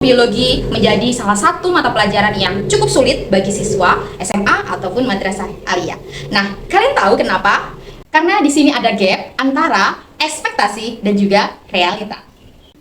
Biologi menjadi salah satu mata pelajaran yang cukup sulit bagi siswa SMA ataupun madrasah aliyah. Nah, kalian tahu kenapa? Karena di sini ada gap antara ekspektasi dan juga realita.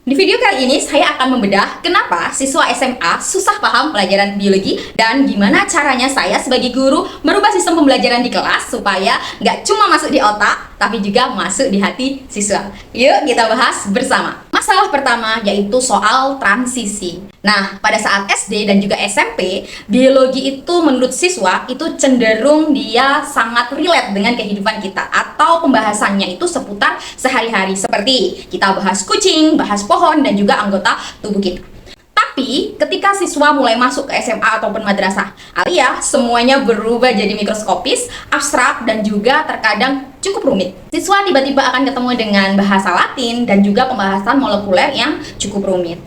Di video kali ini saya akan membedah kenapa siswa SMA susah paham pelajaran biologi dan gimana caranya saya sebagai guru merubah sistem pembelajaran di kelas supaya nggak cuma masuk di otak tapi juga masuk di hati siswa. Yuk kita bahas bersama. Masalah pertama yaitu soal transisi. Nah, pada saat SD dan juga SMP, biologi itu menurut siswa itu cenderung dia sangat relate dengan kehidupan kita atau pembahasannya itu seputar sehari-hari seperti kita bahas kucing, bahas pohon dan juga anggota tubuh kita. Tapi ketika siswa mulai masuk ke SMA ataupun madrasah aliyah, semuanya berubah jadi mikroskopis, abstrak dan juga terkadang cukup rumit. Siswa tiba-tiba akan ketemu dengan bahasa Latin dan juga pembahasan molekuler yang cukup rumit.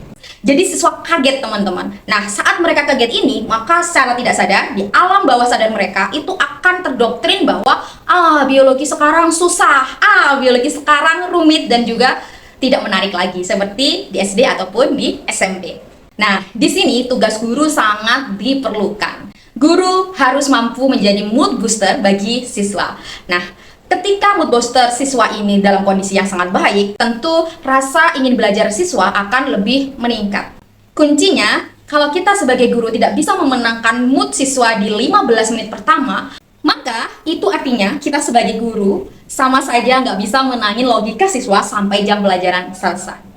Jadi siswa kaget teman-teman. Nah, saat mereka kaget ini, maka secara tidak sadar di alam bawah sadar mereka itu akan terdoktrin bahwa biologi sekarang susah, biologi sekarang rumit dan juga tidak menarik lagi seperti di SD ataupun di SMP. Nah, di sini tugas guru sangat diperlukan. Guru harus mampu menjadi mood booster bagi siswa. Nah, ketika mood booster siswa ini dalam kondisi yang sangat baik, tentu rasa ingin belajar siswa akan lebih meningkat. Kuncinya, kalau kita sebagai guru tidak bisa memenangkan mood siswa di 15 menit pertama, maka itu artinya kita sebagai guru sama saja nggak bisa menangin logika siswa sampai jam pelajaran selesai.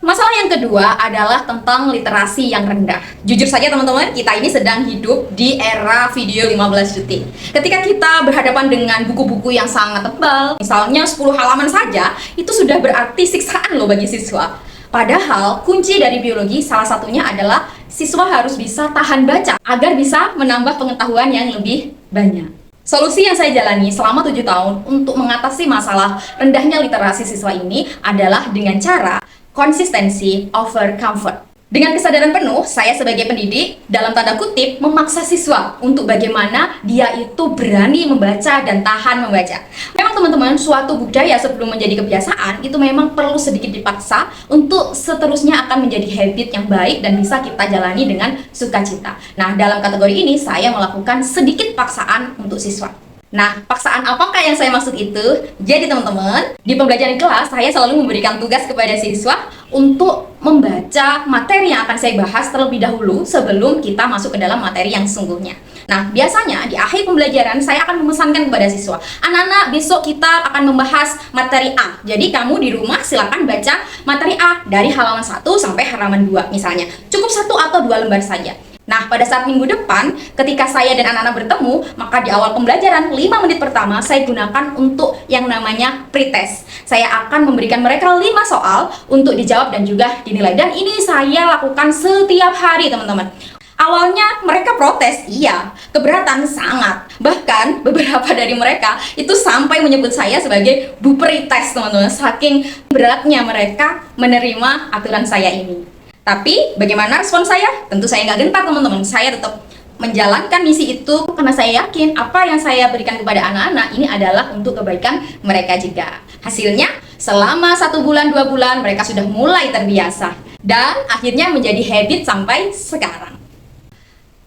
Masalah yang kedua adalah tentang literasi yang rendah. Jujur saja teman-teman, kita ini sedang hidup di era video 15 detik. Ketika kita berhadapan dengan buku-buku yang sangat tebal, misalnya 10 halaman saja, itu sudah berarti siksaan loh bagi siswa. Padahal kunci dari biologi salah satunya adalah siswa harus bisa tahan baca agar bisa menambah pengetahuan yang lebih banyak. Solusi yang saya jalani selama 7 tahun untuk mengatasi masalah rendahnya literasi siswa ini adalah dengan cara konsistensi over comfort. Dengan kesadaran penuh, saya sebagai pendidik, dalam tanda kutip, memaksa siswa untuk bagaimana dia itu berani membaca dan tahan membaca. Memang teman-teman, suatu budaya sebelum menjadi kebiasaan, itu memang perlu sedikit dipaksa untuk seterusnya akan menjadi habit yang baik dan bisa kita jalani dengan sukacita. Nah, dalam kategori ini, saya melakukan sedikit paksaan untuk siswa. Nah, paksaan apakah yang saya maksud itu? Jadi teman-teman, di pembelajaran kelas saya selalu memberikan tugas kepada siswa untuk membaca materi yang akan saya bahas terlebih dahulu sebelum kita masuk ke dalam materi yang sesungguhnya. Nah, biasanya di akhir pembelajaran saya akan memesankan kepada siswa, anak-anak besok kita akan membahas materi A. Jadi kamu di rumah silakan baca materi A dari halaman 1 sampai halaman 2 misalnya. Cukup 1 atau 2 lembar saja. Nah, pada saat minggu depan, ketika saya dan anak-anak bertemu, maka di awal pembelajaran 5 menit pertama saya gunakan untuk yang namanya pretest. Saya akan memberikan mereka 5 soal untuk dijawab dan juga dinilai. Dan ini saya lakukan setiap hari, teman-teman. Awalnya mereka protes, iya, keberatan sangat. Bahkan beberapa dari mereka itu sampai menyebut saya sebagai bu pretest, teman-teman. Saking beratnya mereka menerima aturan saya ini. Tapi bagaimana respon saya? Tentu saya nggak gentar teman-teman. Saya tetap menjalankan misi itu karena saya yakin apa yang saya berikan kepada anak-anak ini adalah untuk kebaikan mereka juga. Hasilnya selama 1 bulan 2 bulan mereka sudah mulai terbiasa dan akhirnya menjadi habit sampai sekarang.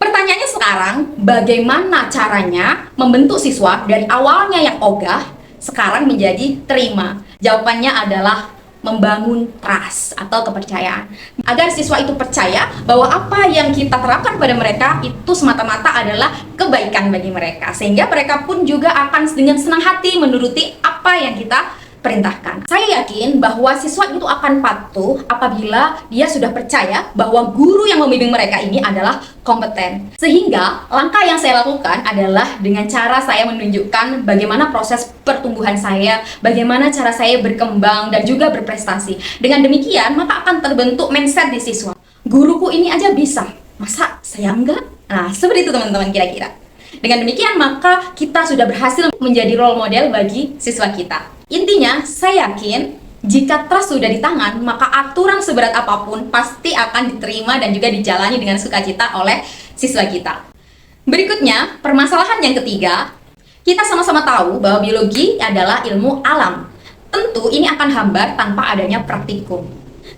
Pertanyaannya sekarang, bagaimana caranya membentuk siswa dari awalnya yang ogah sekarang menjadi terima? Jawabannya adalah membangun trust atau kepercayaan agar siswa itu percaya bahwa apa yang kita terapkan pada mereka itu semata-mata adalah kebaikan bagi mereka, sehingga mereka pun juga akan dengan senang hati menuruti apa yang kita perintahkan. Saya yakin bahwa siswa itu akan patuh apabila dia sudah percaya bahwa guru yang membimbing mereka ini adalah kompeten. Sehingga langkah yang saya lakukan adalah dengan cara saya menunjukkan bagaimana proses pertumbuhan saya, bagaimana cara saya berkembang dan juga berprestasi. Dengan demikian, maka akan terbentuk mindset di siswa. Guruku ini aja bisa, masa saya enggak? Nah, seperti itu teman-teman kira-kira. Dengan demikian, maka kita sudah berhasil menjadi role model bagi siswa kita. Intinya, saya yakin jika trust sudah di tangan, maka aturan seberat apapun pasti akan diterima dan juga dijalani dengan sukacita oleh siswa kita. Berikutnya, permasalahan yang ketiga, kita sama-sama tahu bahwa biologi adalah ilmu alam. Tentu ini akan hambar tanpa adanya praktikum.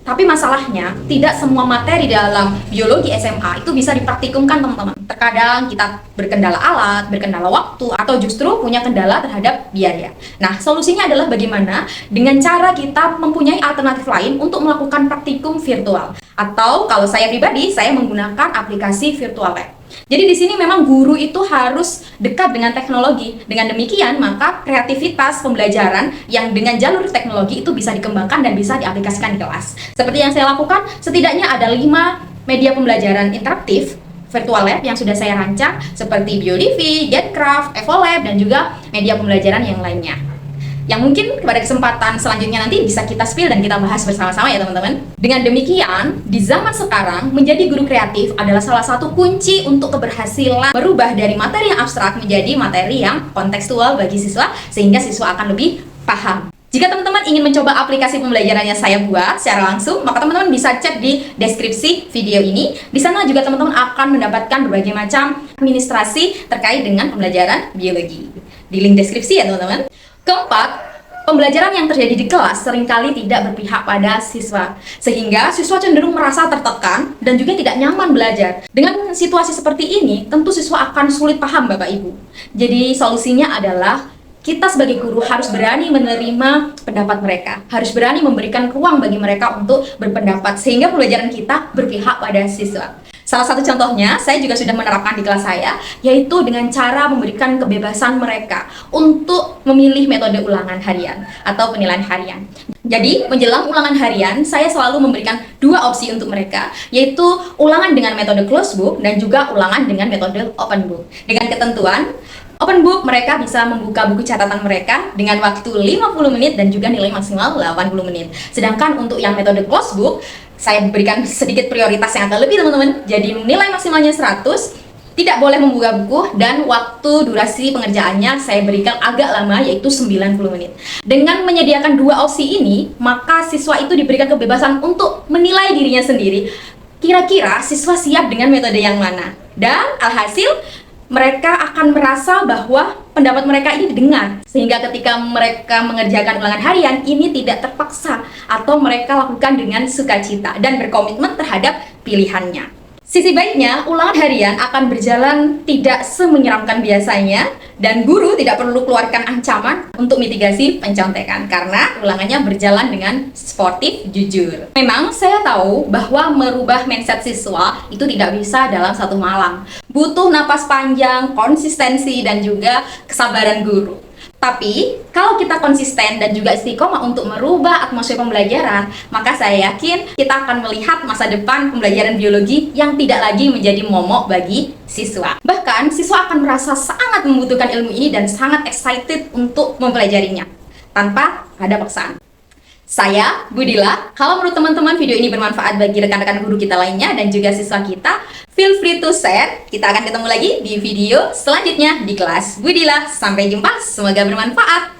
Tapi masalahnya, tidak semua materi dalam biologi SMA itu bisa dipraktikumkan, teman-teman. Terkadang kita berkendala alat, berkendala waktu, atau justru punya kendala terhadap biaya. Nah, solusinya adalah bagaimana dengan cara kita mempunyai alternatif lain untuk melakukan praktikum virtual. Atau kalau saya pribadi, saya menggunakan aplikasi Virtual Lab. Jadi di sini memang guru itu harus dekat dengan teknologi. Dengan demikian, maka kreativitas pembelajaran yang dengan jalur teknologi itu bisa dikembangkan dan bisa diaplikasikan di kelas. Seperti yang saya lakukan, setidaknya ada 5 media pembelajaran interaktif Virtual Lab yang sudah saya rancang seperti BioLivi, GetCraft, EvoLab, dan juga media pembelajaran yang lainnya. Yang mungkin pada kesempatan selanjutnya nanti bisa kita spill dan kita bahas bersama-sama ya teman-teman. Dengan demikian, di zaman sekarang menjadi guru kreatif adalah salah satu kunci untuk keberhasilan merubah dari materi yang abstrak menjadi materi yang kontekstual bagi siswa, sehingga siswa akan lebih paham. Jika teman-teman ingin mencoba aplikasi pembelajaran yang saya buat secara langsung, maka teman-teman bisa cek di deskripsi video ini. Di sana juga teman-teman akan mendapatkan berbagai macam administrasi terkait dengan pembelajaran biologi. Di link deskripsi ya teman-teman. Keempat, pembelajaran yang terjadi di kelas seringkali tidak berpihak pada siswa, sehingga siswa cenderung merasa tertekan dan juga tidak nyaman belajar. Dengan situasi seperti ini, tentu siswa akan sulit paham Bapak Ibu. Jadi solusinya adalah kita sebagai guru harus berani menerima pendapat mereka, harus berani memberikan ruang bagi mereka untuk berpendapat, sehingga pembelajaran kita berpihak pada siswa. Salah satu contohnya, saya juga sudah menerapkan di kelas saya, yaitu dengan cara memberikan kebebasan mereka untuk memilih metode ulangan harian atau penilaian harian. Jadi, menjelang ulangan harian, saya selalu memberikan 2 opsi untuk mereka, yaitu ulangan dengan metode closed book dan juga ulangan dengan metode open book. Dengan ketentuan, open book mereka bisa membuka buku catatan mereka dengan waktu 50 menit dan juga nilai maksimal 80 menit. Sedangkan untuk yang metode closed book, saya berikan sedikit prioritas yang agak lebih teman-teman. Jadi nilai maksimalnya 100, tidak boleh membuka buku, dan waktu durasi pengerjaannya saya berikan agak lama, yaitu 90 menit. Dengan menyediakan 2 opsi ini, maka siswa itu diberikan kebebasan untuk menilai dirinya sendiri. Kira-kira siswa siap dengan metode yang mana? Dan alhasil, mereka akan merasa bahwa pendapat mereka ini didengar, sehingga ketika mereka mengerjakan ulangan harian ini tidak terpaksa, atau mereka lakukan dengan sukacita dan berkomitmen terhadap pilihannya. Sisi baiknya, ulangan harian akan berjalan tidak semenyeramkan biasanya, dan guru tidak perlu keluarkan ancaman untuk mitigasi pencontekan karena ulangannya berjalan dengan sportif, jujur. Memang saya tahu bahwa merubah mindset siswa itu tidak bisa dalam satu malam. Butuh napas panjang, konsistensi, dan juga kesabaran guru. Tapi, kalau kita konsisten dan juga istiqomah untuk merubah atmosfer pembelajaran, maka saya yakin kita akan melihat masa depan pembelajaran biologi yang tidak lagi menjadi momok bagi siswa. Bahkan, siswa akan merasa sangat membutuhkan ilmu ini dan sangat excited untuk mempelajarinya, tanpa ada paksaan. Saya, Budila. Kalau menurut teman-teman video ini bermanfaat bagi rekan-rekan guru kita lainnya dan juga siswa kita, feel free to share. Kita akan ketemu lagi di video selanjutnya di kelas Budila. Sampai jumpa, semoga bermanfaat.